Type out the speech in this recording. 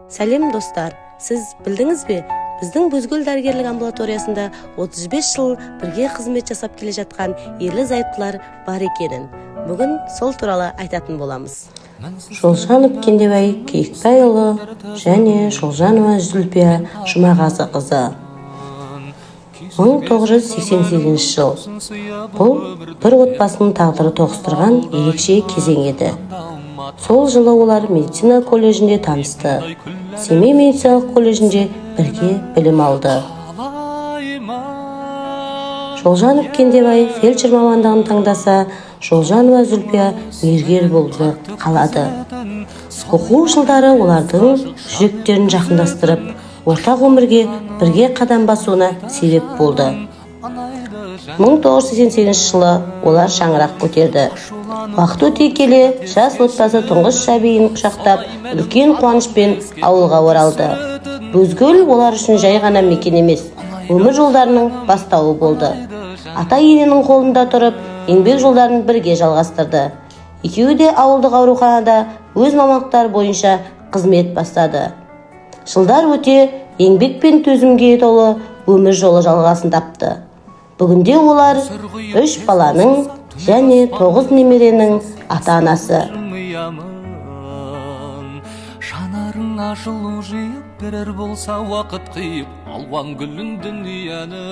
Сәлем достар, сіз білдіңіз бе? Біздің Бузгул дәрігерлік амбулаториясында 35 жыл бірге қызмет жасап келе жатқан ерлі-зайыптылар бар екенін. Бүгін сол туралы айтатын боламыз. Шолжанов Кендебай Киікбайұлы және Шолжанова Зүлпия Жұмағазы қызы. 1988 жыл. Бұл бір отбасының тағдыры тоғыстырған ерекше кезең еді. Сол жылы олар медицина колледжінде танысты. Семей медициналық колледжінде бірге білім алды. Шолжанов Кендебай фельдшер мамандығын таңдаса, Шолжанова Зүлпия мергер болды қалады. Оқу жылдары олардың жүректерін жақындастырып, ортақ өмірге бірге қадам басуына себеп болды. 1988 жылы олар шаңырақ көтерді. Уақыт өте келе, жас отбасы тұңғыш сәбиін құшақтап, үлкен қуанышпен ауылға оралды. Бузгул олар үшін жай ғана мекен емес, өмір жолдарының бастауы болды. Ата-ененің қолында тұрып, еңбек жолдарын бірге жалғастырды. Екеуі де ауылдық ауруханада өз мамандықтары бойынша қызмет бастады. Жылдар өте еңбек пен төзімге толы өмір жолы жалғасын тапты. Бүгінде олар 3 баланың және 9 немеренің ата-анасы. Шанарың ашылу жиып берер болса уақыт қиып, алуан гүлін дүнияны